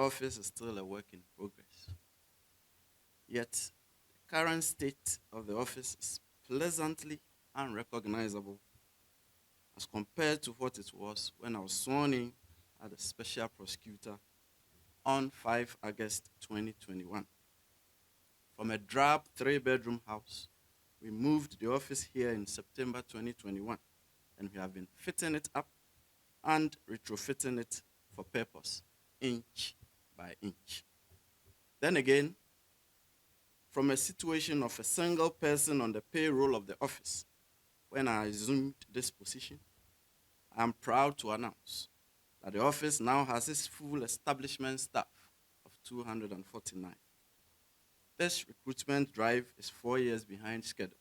office is still a work in progress. Yet, the current state of the office is pleasantly unrecognizable as compared to what it was when I was sworn in as a special prosecutor on 5 August 2021. From a drab 3-bedroom house, we moved the office here in September 2021, and we have been fitting it up and retrofitting it for purpose, inch by inch. Then again, from a situation of a single person on the payroll of the office, when I assumed this position, I am proud to announce that the office now has its full establishment staff of 249. This recruitment drive is 4 years behind schedule.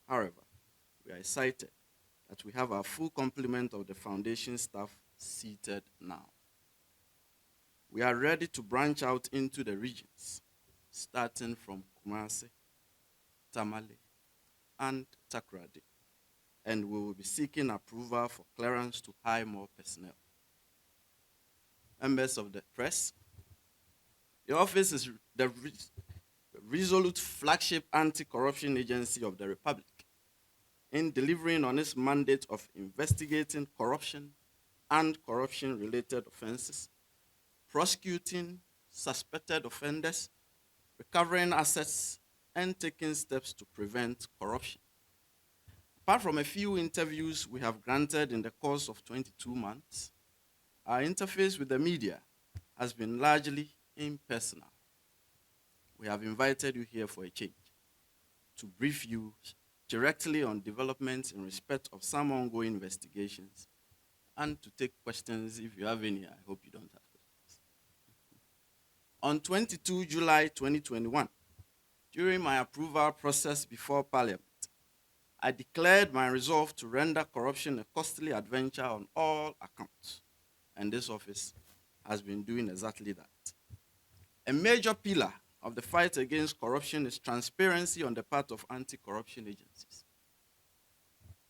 However, we are excited that we have our full complement of the foundation staff seated now. We are ready to branch out into the regions, starting from Kumasi, Tamale, and Takoradi, and we will be seeking approval for clearance to hire more personnel. Members of the press, the office is the resolute flagship anti-corruption agency of the Republic in delivering on its mandate of investigating corruption and corruption-related offenses, prosecuting suspected offenders, recovering assets, and taking steps to prevent corruption. Apart from a few interviews we have granted in the course of 22 months, our interface with the media has been largely impersonal. We have invited you here for a change, to brief you directly on developments in respect of some ongoing investigations, and to take questions if you have any. I hope you don't have questions. On 22 July 2021, during my approval process before Parliament, I declared my resolve to render corruption a costly adventure on all accounts, and this office has been doing exactly that. A major pillar of the fight against corruption is transparency on the part of anti-corruption agencies.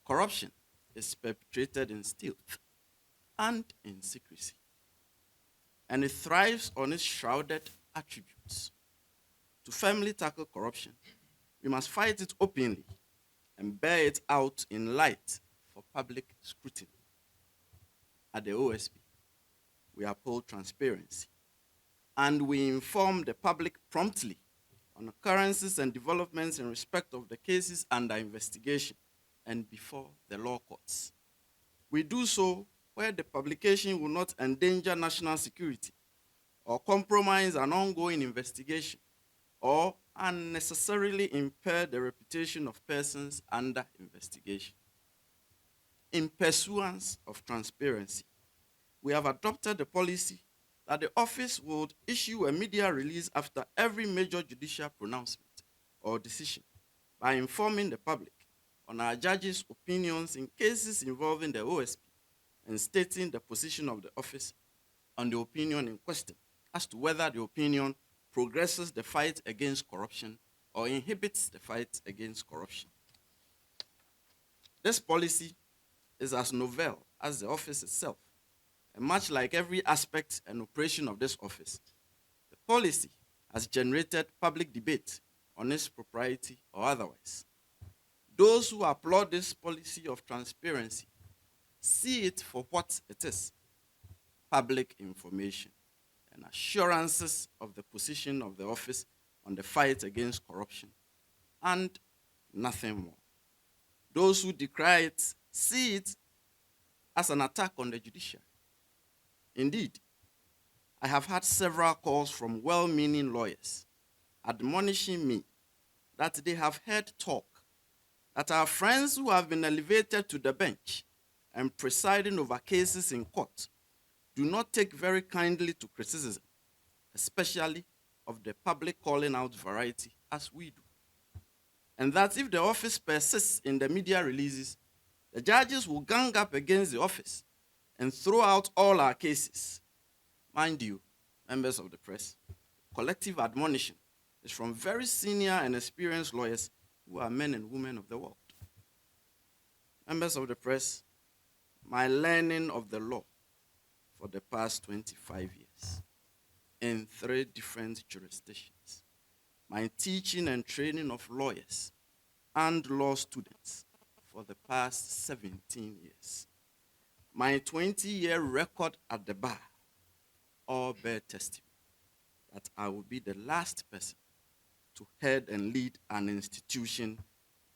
Corruption is perpetrated in stealth and in secrecy, and it thrives on its shrouded attributes. To firmly tackle corruption, we must fight it openly and bear it out in light for public scrutiny. At the OSP, we uphold transparency, and we inform the public promptly on occurrences and developments in respect of the cases under investigation and before the law courts. We do so where the publication will not endanger national security or compromise an ongoing investigation or unnecessarily impair the reputation of persons under investigation. In pursuance of transparency, we have adopted the policy that the office would issue a media release after every major judicial pronouncement or decision by informing the public on our judges' opinions in cases involving the OSP and stating the position of the office on the opinion in question as to whether the opinion progresses the fight against corruption or inhibits the fight against corruption. This policy is as novel as the office itself, and much like every aspect and operation of this office, the policy has generated public debate on its propriety or otherwise. Those who applaud this policy of transparency see it for what it is: public information and assurances of the position of the office on the fight against corruption, and nothing more. Those who decry it see it as an attack on the judiciary. Indeed, I have had several calls from well-meaning lawyers admonishing me that they have heard talk that our friends who have been elevated to the bench and presiding over cases in court do not take very kindly to criticism, especially of the public calling out variety as we do. And that if the office persists in the media releases, the judges will gang up against the office and throw out all our cases. Mind you, members of the press, collective admonition is from very senior and experienced lawyers who are men and women of the world. Members of the press, my learning of the law for the past 25 years in 3 different jurisdictions. My teaching and training of lawyers and law students for the past 17 years. My 20-year record at the bar all bear testimony that I will be the last person to head and lead an institution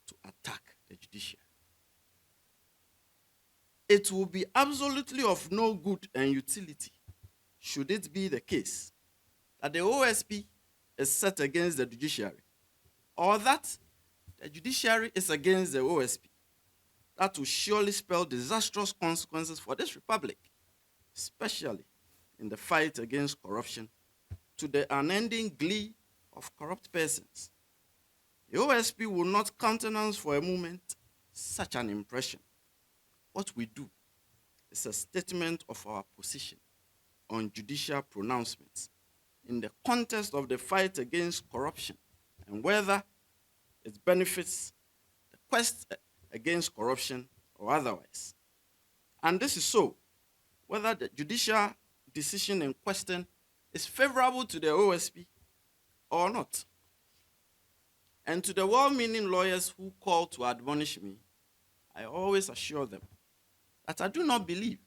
to attack the judiciary. It will be absolutely of no good and utility should it be the case that the OSP is set against the judiciary, or that the judiciary is against the OSP. That will surely spell disastrous consequences for this republic, especially in the fight against corruption, to the unending glee of corrupt persons. The OSP will not countenance for a moment such an impression. What we do is a statement of our position on judicial pronouncements in the context of the fight against corruption and whether it benefits the quest against corruption or otherwise. And this is so whether the judicial decision in question is favorable to the OSP or not. And to the well-meaning lawyers who call to admonish me, I always assure them that I do not believe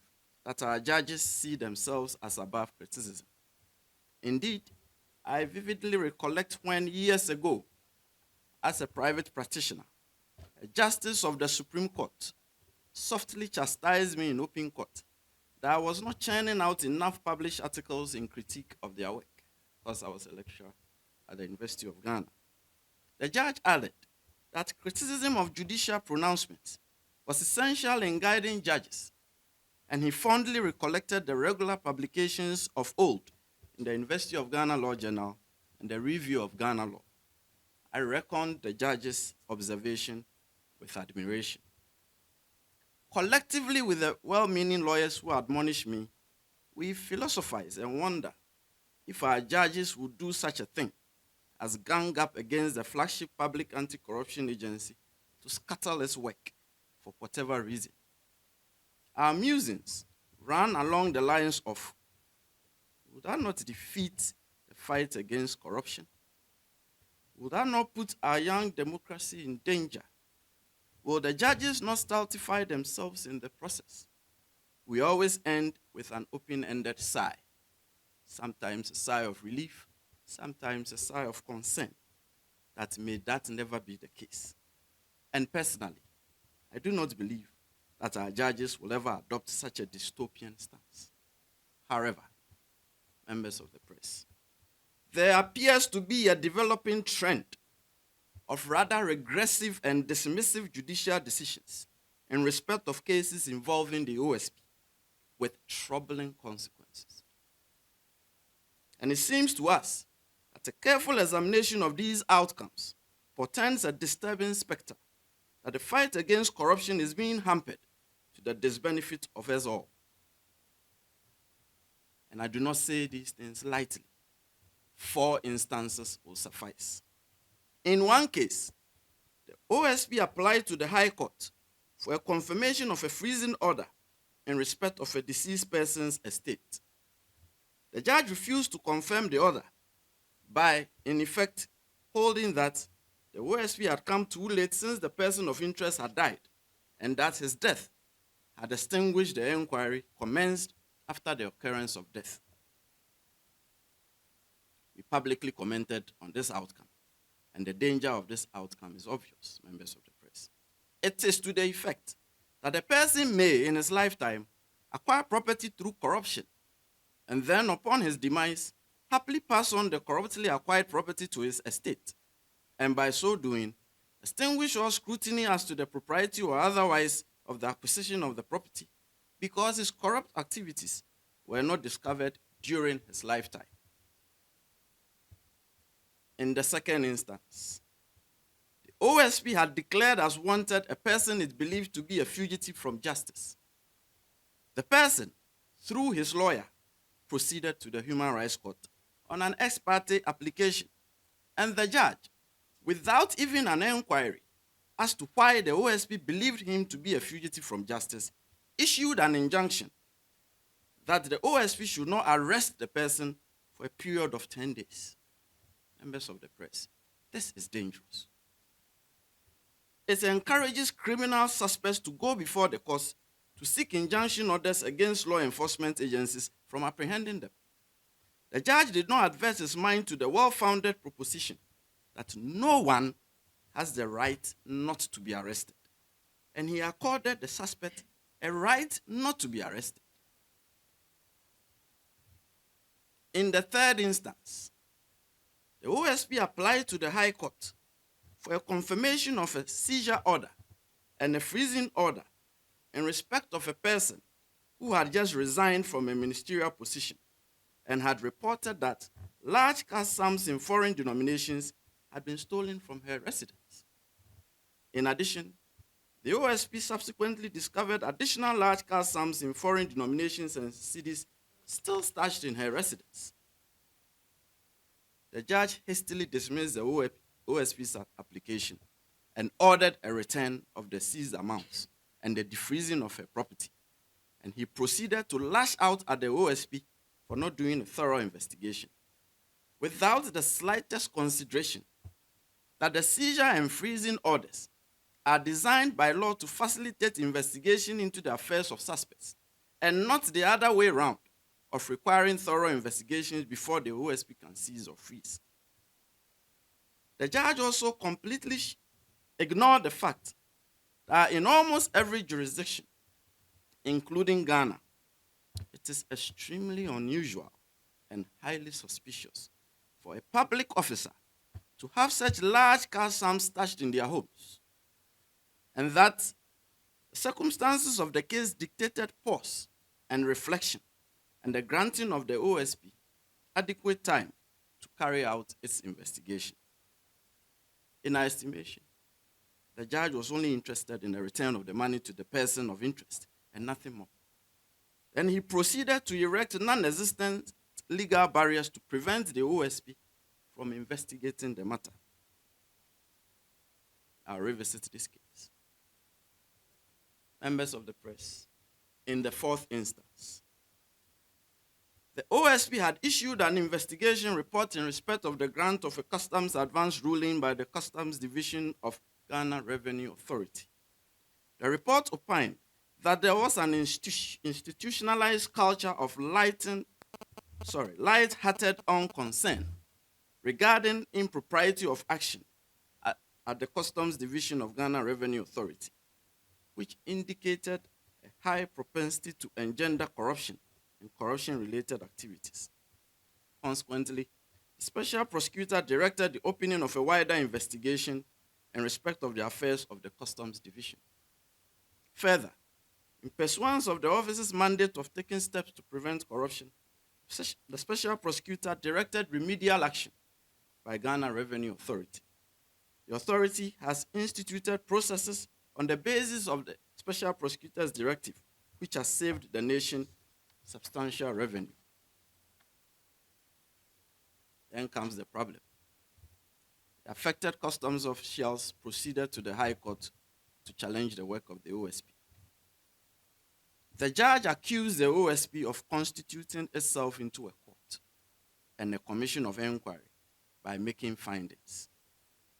that our judges see themselves as above criticism. Indeed, I vividly recollect when years ago, as a private practitioner, a justice of the Supreme Court softly chastised me in open court that I was not churning out enough published articles in critique of their work, because I was a lecturer at the University of Ghana. The judge added that criticism of judicial pronouncements was essential in guiding judges, and he fondly recollected the regular publications of old in the University of Ghana Law Journal and the Review of Ghana Law. I reckoned the judge's observation with admiration. Collectively with the well-meaning lawyers who admonish me, we philosophize and wonder if our judges would do such a thing as gang up against the flagship public anti-corruption agency to scuttle its work for whatever reason. Our musings run along the lines of, would that not defeat the fight against corruption? Would that not put our young democracy in danger? Will the judges not stultify themselves in the process? We always end with an open-ended sigh, sometimes a sigh of relief, sometimes a sigh of concern, that may that never be the case. And personally, I do not believe that our judges will ever adopt such a dystopian stance. However, members of the press, there appears to be a developing trend of rather regressive and dismissive judicial decisions in respect of cases involving the OSP with troubling consequences. And it seems to us that a careful examination of these outcomes portends a disturbing specter that the fight against corruption is being hampered to the disbenefit of us all. And I do not say these things lightly. 4 instances will suffice. In one case, the OSP applied to the High Court for a confirmation of a freezing order in respect of a deceased person's estate. The judge refused to confirm the order by, in effect, holding that the OSP had come too late since the person of interest had died, and that his death had extinguished the inquiry commenced after the occurrence of death. We publicly commented on this outcome, and the danger of this outcome is obvious, members of the press. It is to the effect that a person may, in his lifetime, acquire property through corruption, and then upon his demise, happily pass on the corruptly acquired property to his estate, and by so doing, extinguish all scrutiny as to the propriety or otherwise of the acquisition of the property, because his corrupt activities were not discovered during his lifetime. In the second instance, the OSP had declared as wanted a person it believed to be a fugitive from justice. The person, through his lawyer, proceeded to the Human Rights Court on an ex parte application, and the judge, without even an inquiry as to why the OSP believed him to be a fugitive from justice, issued an injunction that the OSP should not arrest the person for a period of 10 days. Members of the press, this is dangerous. It encourages criminal suspects to go before the courts to seek injunction orders against law enforcement agencies from apprehending them. The judge did not advert his mind to the well-founded proposition that no one has the right not to be arrested, and he accorded the suspect a right not to be arrested. In the third instance, the OSP applied to the High Court for a confirmation of a seizure order and a freezing order in respect of a person who had just resigned from a ministerial position and had reported that large cash sums in foreign denominations had been stolen from her residence. In addition, the OSP subsequently discovered additional large cash sums in foreign denominations and cedis still stashed in her residence. The judge hastily dismissed the OSP's application and ordered a return of the seized amounts and the defreezing of her property. And he proceeded to lash out at the OSP for not doing a thorough investigation, without the slightest consideration that the seizure and freezing orders are designed by law to facilitate investigation into the affairs of suspects, and not the other way around of requiring thorough investigations before the OSP can seize or freeze. The judge also completely ignored the fact that in almost every jurisdiction, including Ghana, it is extremely unusual and highly suspicious for a public officer to have such large cash sums stashed in their homes, and that the circumstances of the case dictated pause and reflection and the granting of the OSP adequate time to carry out its investigation. In our estimation, the judge was only interested in the return of the money to the person of interest and nothing more. Then he proceeded to erect non-existent legal barriers to prevent the OSP from investigating the matter. I'll revisit this case. Members of the press, in the fourth instance, the OSP had issued an investigation report in respect of the grant of a customs advance ruling by the Customs Division of Ghana Revenue Authority. The report opined that there was an institutionalized culture of light-hearted unconcern regarding impropriety of action at the Customs Division of Ghana Revenue Authority, which indicated a high propensity to engender corruption and corruption-related activities. Consequently, the special prosecutor directed the opening of a wider investigation in respect of the affairs of the Customs Division. Further, in pursuance of the office's mandate of taking steps to prevent corruption, the special prosecutor directed remedial action by Ghana Revenue Authority. The authority has instituted processes on the basis of the special prosecutor's directive, which has saved the nation substantial revenue. Then comes the problem. The affected customs officials proceeded to the High Court to challenge the work of the OSP. The judge accused the OSP of constituting itself into a court and a commission of inquiry by making findings.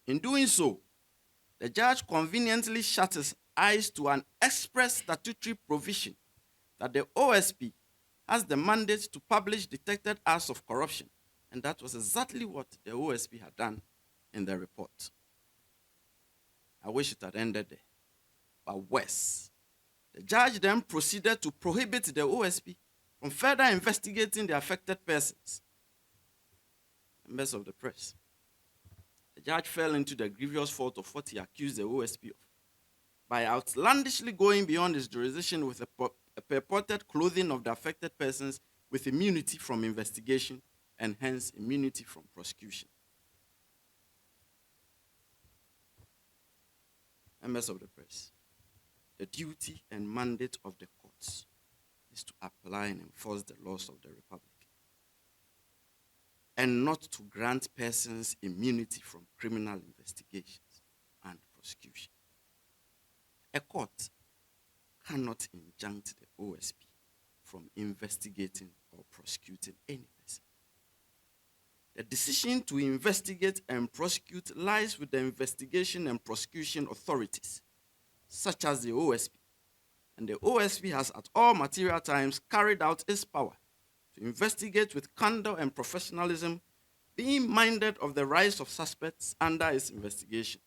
In doing so, the judge conveniently shut his eyes to an express statutory provision that the OSP has the mandate to publish detected acts of corruption, and that was exactly what the OSP had done in the report. I wish it had ended there, but worse. The judge then proceeded to prohibit the OSP from further investigating the affected persons. Members of the press, the judge fell into the grievous fault of what he accused the OSP of by outlandishly going beyond his jurisdiction with a purported clothing of the affected persons with immunity from investigation and hence immunity from prosecution. Members of the press, the duty and mandate of the courts is to apply and enforce the laws of the Republic and not to grant persons immunity from criminal investigations and prosecution. A court cannot injunct the OSP from investigating or prosecuting any person. The decision to investigate and prosecute lies with the investigation and prosecution authorities, such as the OSP. And the OSP has at all material times carried out its power to investigate with candor and professionalism, being minded of the rights of suspects under its investigation.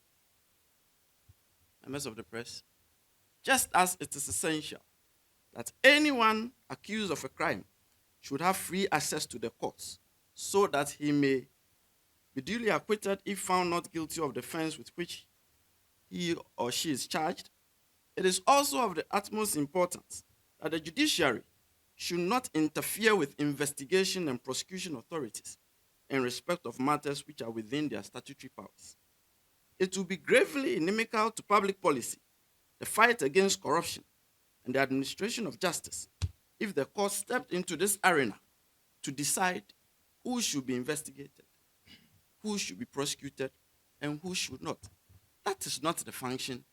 Members of the press, just as it is essential that anyone accused of a crime should have free access to the courts so that he may be duly acquitted if found not guilty of the offense with which he or she is charged, it is also of the utmost importance that the judiciary should not interfere with investigation and prosecution authorities in respect of matters which are within their statutory powers. It will be gravely inimical to public policy, the fight against corruption, and the administration of justice if the court stepped into this arena to decide who should be investigated, who should be prosecuted, and who should not. That is not the function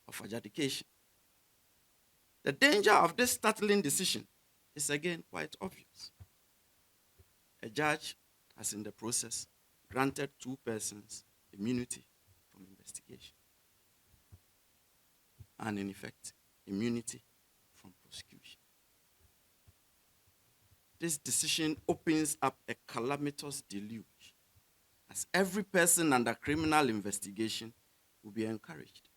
of adjudication. The danger of this startling decision is again quite obvious. A judge has in the process granted two persons immunity from investigation, and in effect, immunity from prosecution. This decision opens up a calamitous deluge, as every person under criminal investigation will be encouraged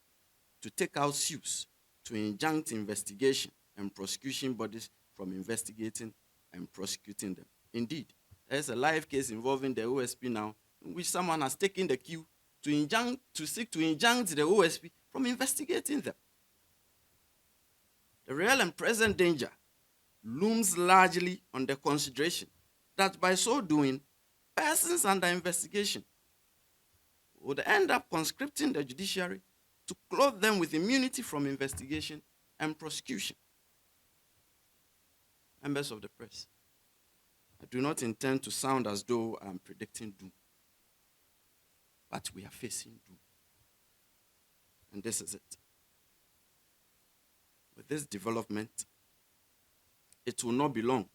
to take out suits to injunct investigation and prosecution bodies from investigating and prosecuting them. Indeed, there is a live case involving the OSP now, in which someone has taken the cue to seek to injunct the OSP from investigating them. The real and present danger looms largely on the consideration that by so doing, persons under investigation would end up conscripting the judiciary to clothe them with immunity from investigation and prosecution. Members of the press, I do not intend to sound as though I'm predicting doom, but we are facing doom. And this is it. With this development, it will not be long.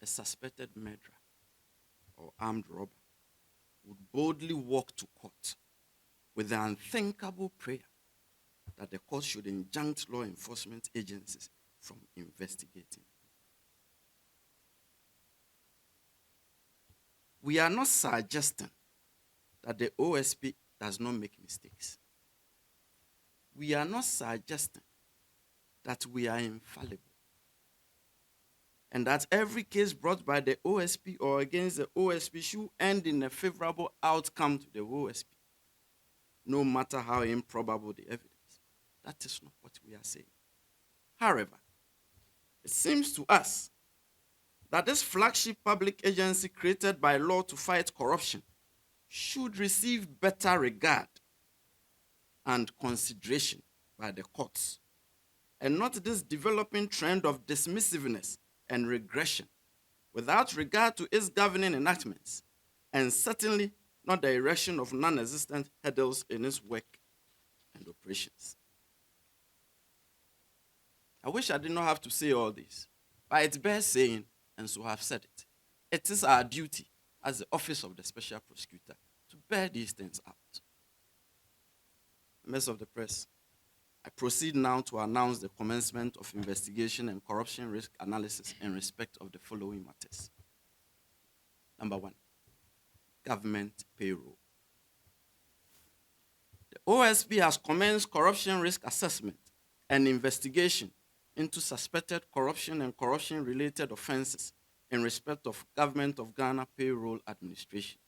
A suspected murderer or armed robber would boldly walk to court with the unthinkable prayer that the court should injunct law enforcement agencies from investigating. We are not suggesting that the OSP does not make mistakes. We are not suggesting that we are infallible, and that every case brought by the OSP or against the OSP should end in a favorable outcome to the OSP, no matter how improbable the evidence. That is not what we are saying. However, it seems to us that this flagship public agency created by law to fight corruption should receive better regard and consideration by the courts, and not this developing trend of dismissiveness and regression without regard to its governing enactments, and certainly not the erection of non-existent hurdles in its work and operations. I wish I did not have to say all this, but it bears saying, and so I have said it. It is our duty as the Office of the Special Prosecutor to bear these things out. Members of the press, I proceed now to announce the commencement of investigation and corruption risk analysis in respect of the following matters. Number 1, government payroll. The OSP has commenced corruption risk assessment and investigation into suspected corruption and corruption-related offenses in respect of Government of Ghana Payroll Administration.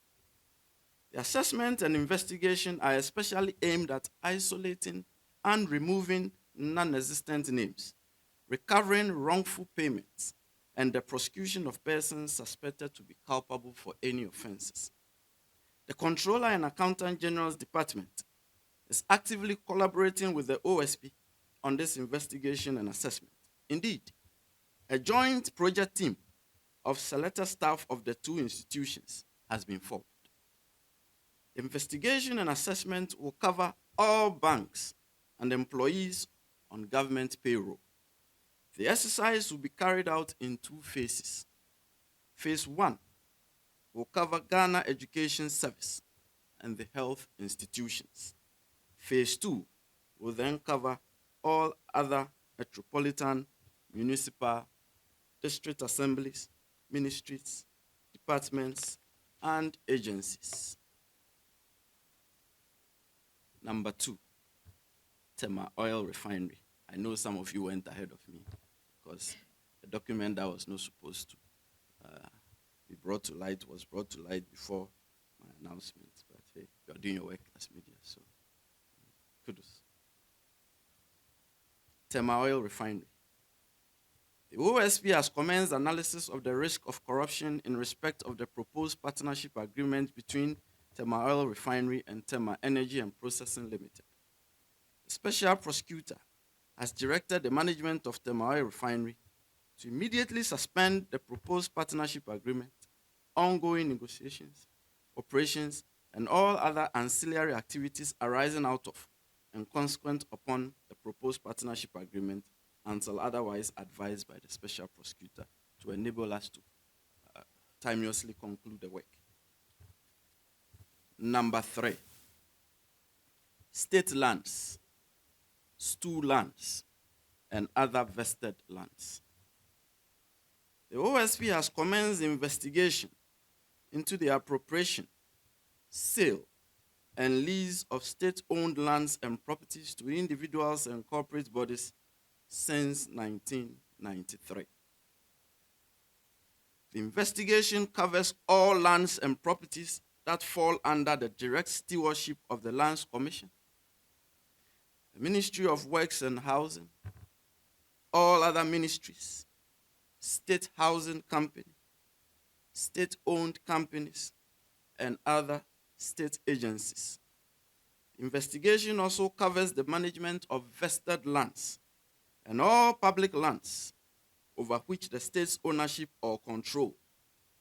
The assessment and investigation are especially aimed at isolating and removing non-existent names, recovering wrongful payments, and the prosecution of persons suspected to be culpable for any offenses. The Controller and Accountant General's Department is actively collaborating with the OSP on this investigation and assessment. Indeed, a joint project team of selected staff of the two institutions has been formed. The investigation and assessment will cover all banks and employees on government payroll. The exercise will be carried out in 2 phases. Phase 1 will cover Ghana Education Service and the health institutions. Phase 2 will then cover all other metropolitan, municipal, district assemblies, ministries, departments, and agencies. Number 2, Tema Oil Refinery. I know some of you went ahead of me because a document that was not supposed to be brought to light was brought to light before my announcement. But hey, you are doing your work as media, so kudos. Tema Oil Refinery. The OSP has commenced analysis of the risk of corruption in respect of the proposed partnership agreement between Tema Oil Refinery and Tema Energy and Processing Limited. The special prosecutor has directed the management of Tema Oil Refinery to immediately suspend the proposed partnership agreement, ongoing negotiations, operations, and all other ancillary activities arising out of and consequent upon the proposed partnership agreement until otherwise advised by the special prosecutor to enable us to timeously conclude the work. Number 3, state lands, stew lands, and other vested lands. The OSP has commenced investigation into the appropriation, sale, and lease of state-owned lands and properties to individuals and corporate bodies since 1993. The investigation covers all lands and properties that fall under the direct stewardship of the Lands Commission, the Ministry of Works and Housing, all other ministries, state housing company, state-owned companies, and other state agencies. The investigation also covers the management of vested lands and all public lands over which the state's ownership or control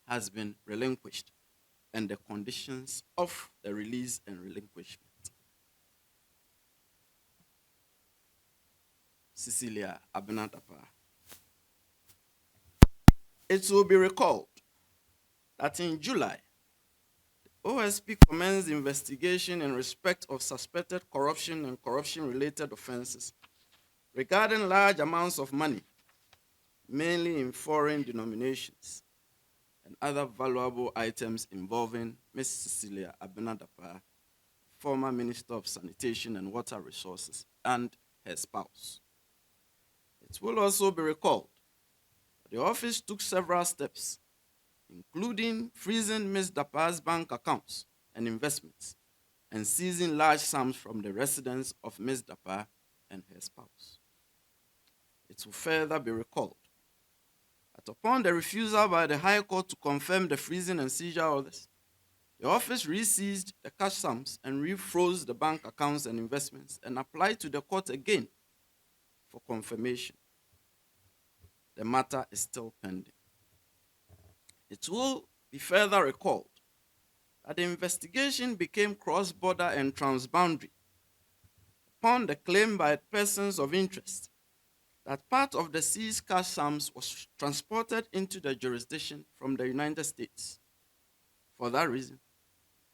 has been relinquished and the conditions of the release and relinquishment. Cecilia Abinadapa. It will be recalled that in July, the OSP commenced investigation in respect of suspected corruption and corruption-related offenses regarding large amounts of money, mainly in foreign denominations, and other valuable items involving Ms. Cecilia Abinadapa, former Minister of Sanitation and Water Resources, and her spouse. It will also be recalled that the office took several steps, including freezing Ms. Dapa's bank accounts and investments, and seizing large sums from the residence of Ms. Dapa and her spouse. It will further be recalled that upon the refusal by the High Court to confirm the freezing and seizure orders, the office re-seized the cash sums and refroze the bank accounts and investments and applied to the court again for confirmation. The matter is still pending. It will be further recalled that the investigation became cross-border and transboundary upon the claim by persons of interest that part of the seized cash sums was transported into the jurisdiction from the United States. For that reason,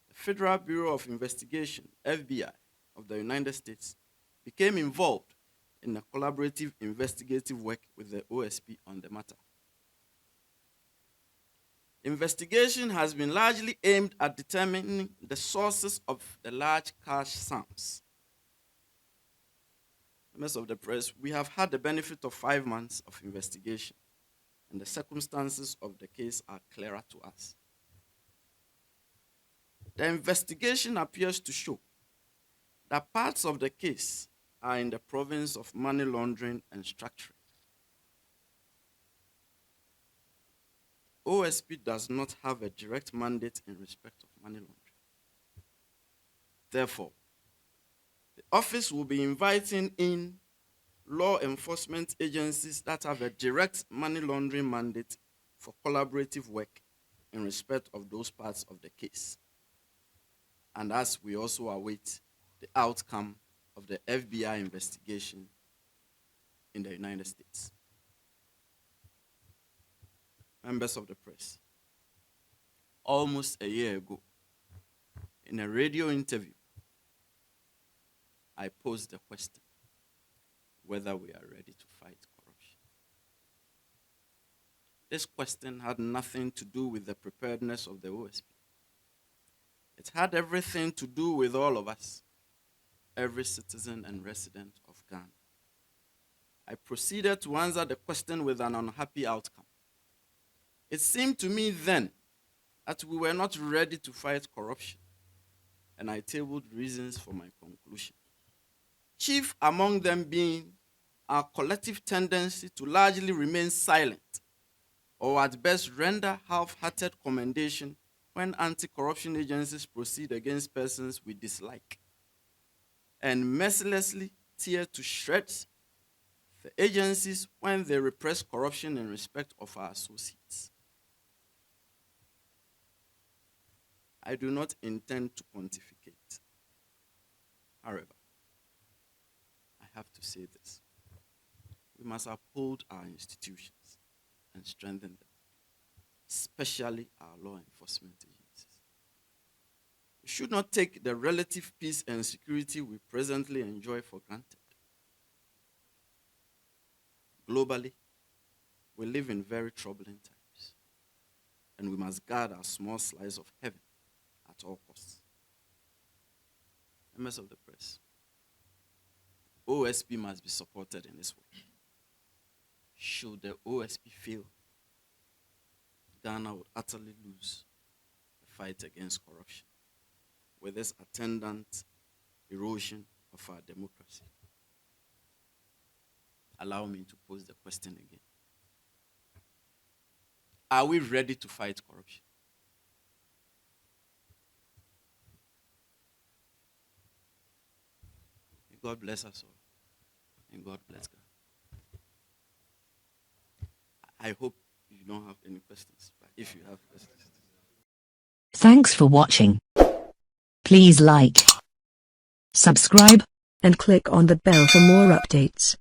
the Federal Bureau of Investigation, FBI, of the United States became involved in a collaborative investigative work with the OSP on the matter. Investigation has been largely aimed at determining the sources of the large cash sums. Members of the press, we have had the benefit of 5 months of investigation, and the circumstances of the case are clearer to us. The investigation appears to show that parts of the case are in the province of money laundering and structuring. OSP does not have a direct mandate in respect of money laundering. Therefore, the office will be inviting in law enforcement agencies that have a direct money laundering mandate for collaborative work in respect of those parts of the case. And as we also await the outcome of the FBI investigation in the United States. Members of the press, almost a year ago, in a radio interview, I posed the question whether we are ready to fight corruption. This question had nothing to do with the preparedness of the OSP. It had everything to do with all of us, every citizen and resident of Ghana. I proceeded to answer the question with an unhappy outcome. It seemed to me then that we were not ready to fight corruption, and I tabled reasons for my conclusion. Chief among them being our collective tendency to largely remain silent, or at best render half-hearted commendation when anti-corruption agencies proceed against persons we dislike, and mercilessly tear to shreds the agencies when they repress corruption in respect of our associates. I do not intend to pontificate. However, I have to say this. We must uphold our institutions and strengthen them, especially our law enforcement agencies. We should not take the relative peace and security we presently enjoy for granted. Globally, we live in very troubling times, and we must guard our small slice of heaven at all costs. Members of the press, OSP must be supported in this work. Should the OSP fail, Ghana would utterly lose the fight against corruption, with its attendant erosion of our democracy. Allow me to pose the question again. Are we ready to fight corruption? May God bless us all. And God bless God. I hope you don't have any questions, but if you have questions. Thanks for watching. Please like, subscribe, and click on the bell for more updates.